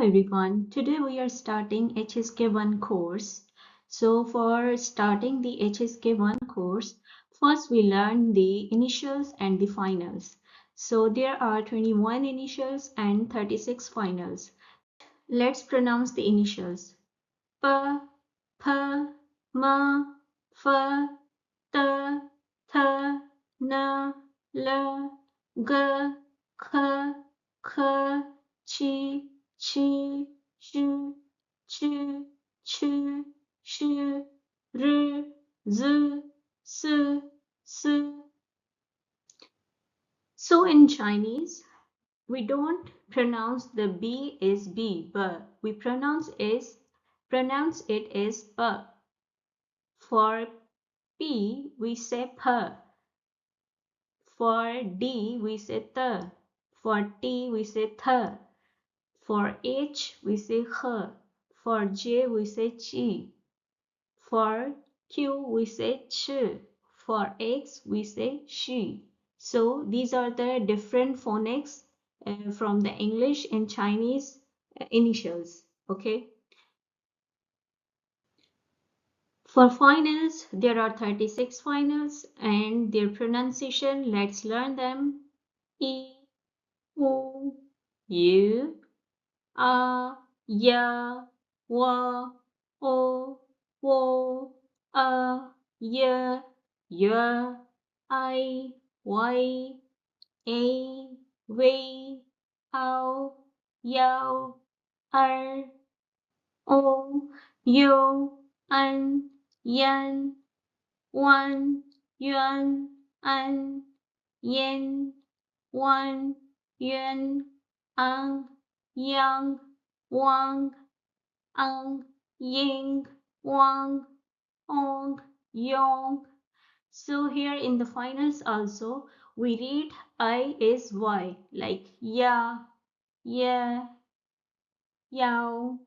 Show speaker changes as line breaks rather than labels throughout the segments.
Everyone, today we are starting HSK1 course. So for starting the HSK1 course, first we learn the initials and the finals. So there are 21 initials and 36 finals. Let's pronounce the initials. P, P, M, F, T, Th, N, L, G, K, K, Chi, Chi, Shu, Chu, Chu, Shu, R, Z, S, S. So in Chinese, we don't pronounce the B as B, but we pronounce it as B. For P, we say P. For D, we say T. For T, we say Th. For H, we say H. For J, we say Chi. For Q, we say Ch. For X, we say She. So these are the different phonics from the English and Chinese initials. Okay. For finals, there are 36 finals and their pronunciation, let's learn them. I, U, U, A, Ya, Wa, O, Wo, A, Ye, Ye, I, Y, A, Wei, Ao, Yao, Er, O, Yo, An, Yan, Wan, Yuan, An, Yen, Wan, Yuan, Ang, Yang, Wang, Ang, Ying, Wang, Ong, Yong. So here in the finals also, we read I as Y, like Ya, Ye, Yao,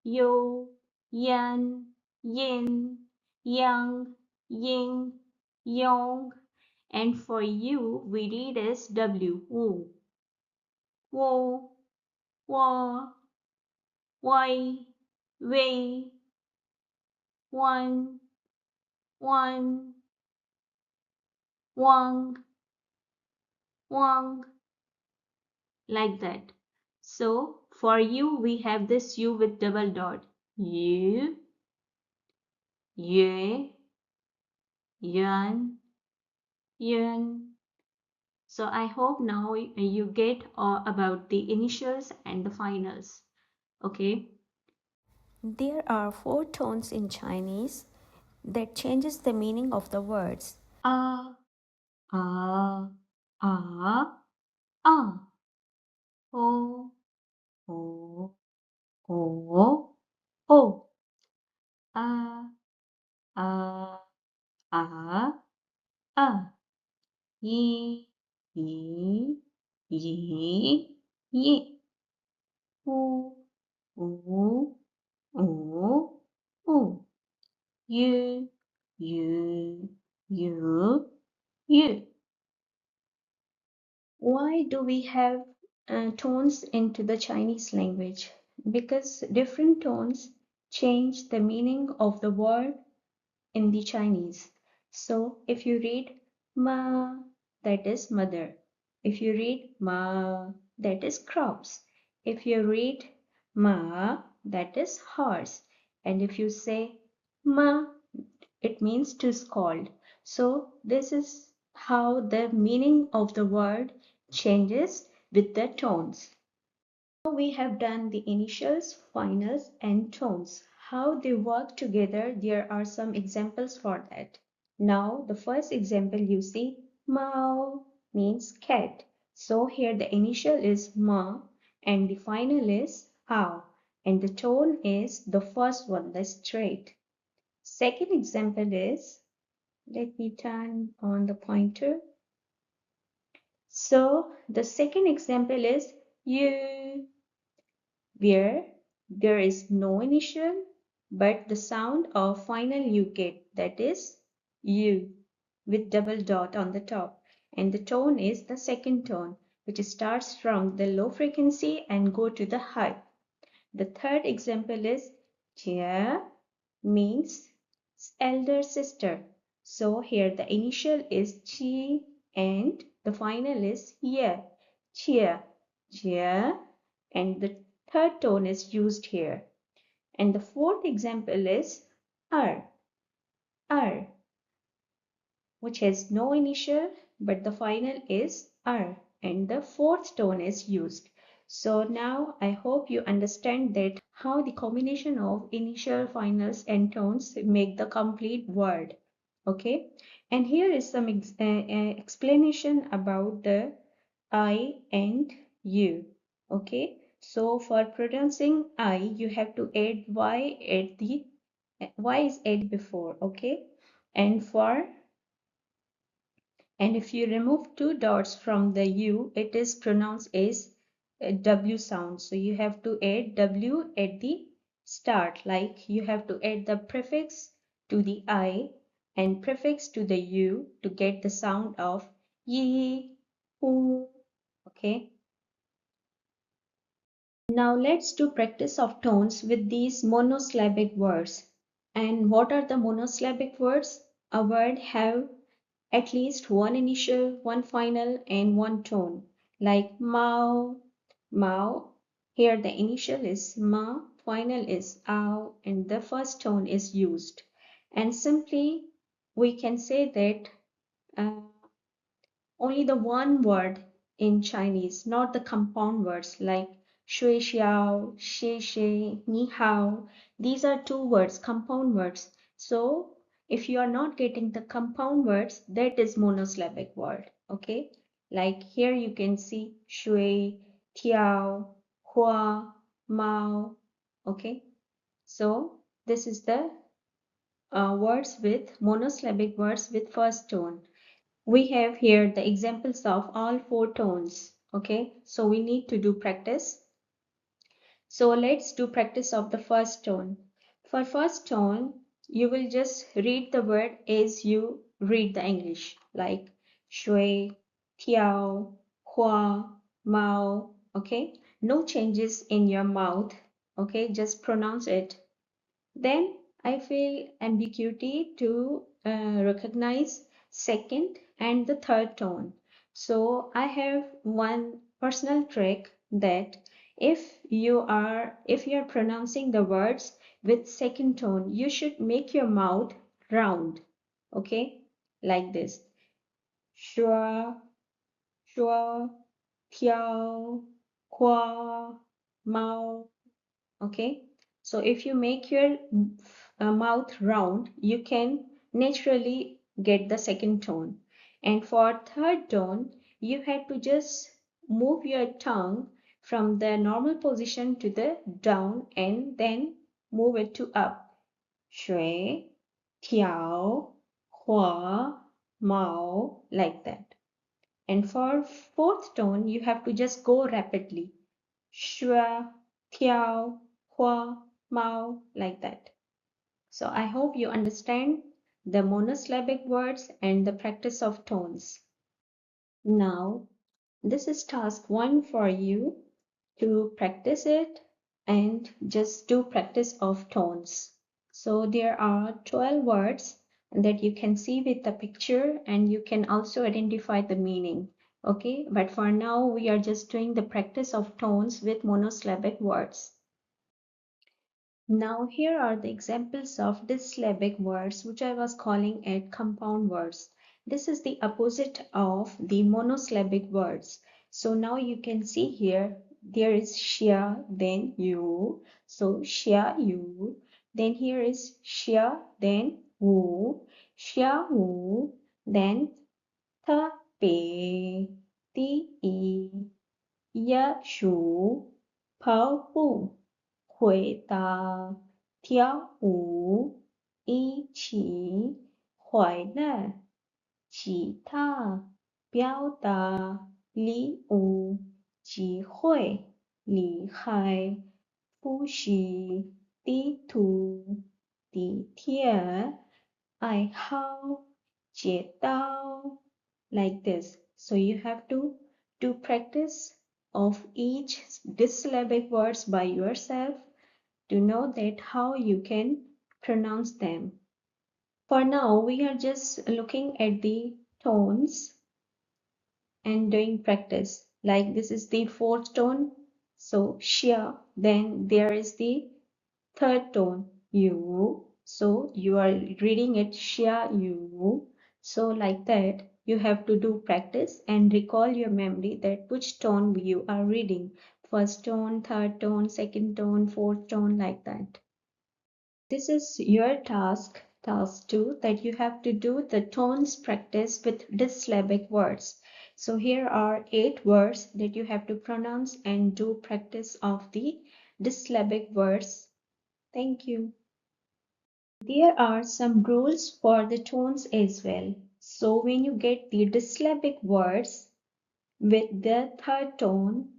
Yo, Yan, Yin, Yang, Ying, Yong. And for you, we read as W, Wu, Wo, Wa, Wai, Wei, Wan, Wan, Wang, Wang, like that. So for you, we have this U with double dot. Yu, Yue, Yuan, Yun. So I hope now you get about the initials and the finals. Okay.
There are 4 tones in Chinese that changes the meaning of the words.
A, A, A, A. O, O, O, O. A, A, A, A. Yi, Yi, Yi, Yi. U, U, U, U. You, you. Why do we have tones into the Chinese language? Because different tones change the meaning of the word in the Chinese. So if you read ma, that is mother. If you read ma, that is crops. If you read ma, that is horse. And if you say ma, it means to scold. So this is how the meaning of the word changes with the tones. So we have done the initials, finals, and tones. How they work together, there are some examples for that. Now the first example you see, Mao means cat. So here the initial is ma and the final is how, and the tone is the first one, the straight. Second example is, let me turn on the pointer. So the second example is you, where there is no initial but the sound of final you get, that is you with double dot on the top, and the tone is the second tone which starts from the low frequency and go to the high. The third example is Jia means elder sister. So here the initial is Chi and the final is Ye. Chia, Jia, and the third tone is used here. And the fourth example is Er, Er, which has no initial but the final is R and the fourth tone is used. So now I hope you understand that how the combination of initial, finals and tones make the complete word. Okay, and here is some explanation about the I and U. Okay, so for pronouncing I you have to add Y at the Y is added before. Okay, and for and if you remove two dots from the U, it is pronounced as a W sound. So you have to add W at the start, like you have to add the prefix to the I and prefix to the U to get the sound of yi, hu. Okay. Now let's do practice of tones with these monosyllabic words. And what are the monosyllabic words? A word have at least one initial, one final, and one tone, like Mao, Mao. Here the initial is Ma, final is Ao, and the first tone is used. And simply we can say that uh, only the one word in Chinese, not the compound words like shui xiao, xie xie, ni hao. These are two words, compound words. So if you are not getting the compound words, that is monosyllabic word. Okay, like here you can see shui, tiao, hua, mao. Okay, so this is the words with monosyllabic words with first tone. We have here the examples of all four tones. Okay, so we need to do practice. So let's do practice of the first tone. For first tone, you will just read the word as you read the English, like shui, tiao, hua, mao. Okay, no changes in your mouth. Okay, just pronounce it. Then I feel ambiguity to recognize second and the third tone. So I have one personal trick that if you are pronouncing the words with second tone, you should make your mouth round. Okay, like this. Shua, shua, tiao, hua, mao. Okay, so if you make your mouth round, you can naturally get the second tone. And for third tone, you have to just move your tongue from the normal position to the down and then move it to up. Shui, tiao, hua, mao, like that. And for fourth tone, you have to just go rapidly. Shua, tiao, hua, mao, like that. So I hope you understand the monosyllabic words and the practice of tones. Now, this is task 1 for you to practice it and just do practice of tones. So there are 12 words that you can see with the picture and you can also identify the meaning. Okay, but for now we are just doing the practice of tones with monosyllabic words. Now here are the examples of dissyllabic words which I was calling at compound words. This is the opposite of the monosyllabic words. So now you can see here there is xia, then you. So xia you. Then here is xia, then wu. Xia wu, then ta bei, di yi, ya shu, pao bu. 回答、跳舞、一起、快乐、吉他、表达、礼物、机会、厉害、复习、地图、地铁、爱好、街道 like this. So you have to do practice of each dissyllabic words by yourself to know that how you can pronounce them. For now, we are just looking at the tones and doing practice. Like this is the fourth tone, so xia. Then there is the third tone, yu. So you are reading it xia yu. So like that, you have to do practice and recall your memory that which tone you are reading. First tone, third tone, second tone, fourth tone, like that. This is your task 2, that you have to do the tones practice with dissyllabic words. So here are 8 words that you have to pronounce and do practice of the dissyllabic words. Thank you. There are some rules for the tones as well. So when you get the dissyllabic words with the third tone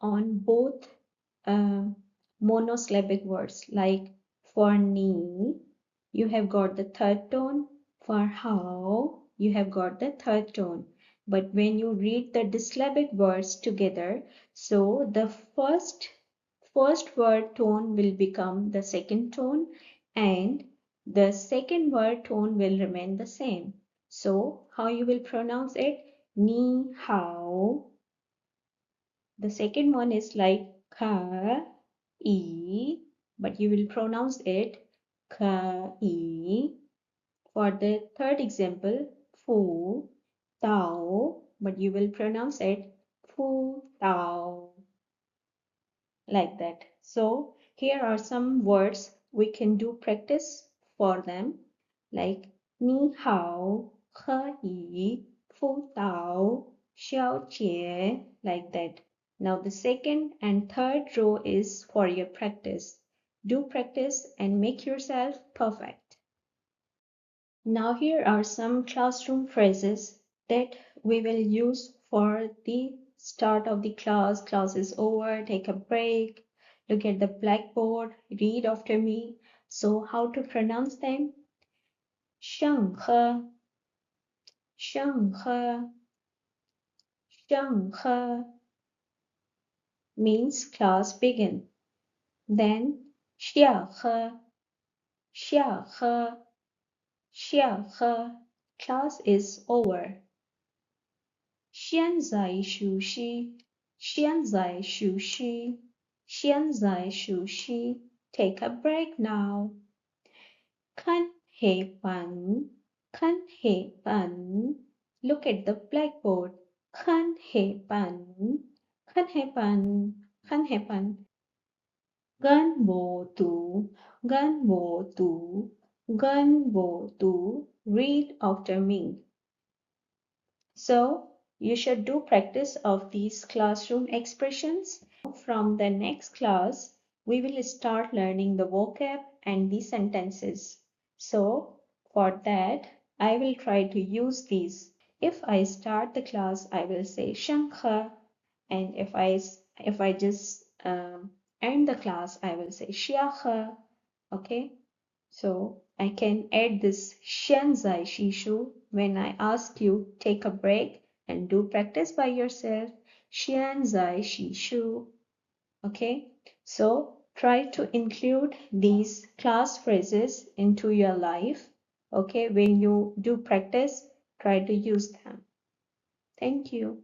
on both monosyllabic words, like for ni, you have got the third tone. For how, you have got the third tone. But when you read the dissyllabic words together, so the first word tone will become the second tone and the second word tone will remain the same. So how you will pronounce it? Ni hao. The second one is like ka, e, but you will pronounce it ka, e. For the third example, fu, tao, but you will pronounce it fu, tao, like that. So here are some words we can do practice for them, like ni hao, he yi, fu tao, xiao jie, like that. Now the second and third row is for your practice. Do practice and make yourself perfect. Now here are some classroom phrases that we will use for the start of the class. Class is over, take a break, look at the blackboard, read after me. So how to pronounce them? 上课,上课,上课 means class begin. Then 下课,下课,下课 class is over. 现在休息，现在休息，现在休息。Take a break now. 看黑板，看黑板。Look at the blackboard. 看黑板，看黑板，看黑板。跟我读，跟我读，跟我读。Read after me. So, you should do practice of these classroom expressions. From the next class, we will start learning the vocab and the sentences. So, for that, I will try to use these. If I start the class, I will say 上课, and if I just end the class, I will say 下课. Okay, so I can add this 现在习书 when I ask you take a break and do practice by yourself. 现在习书. Okay, so try to include these class phrases into your life. Okay, when you do practice, try to use them. Thank you.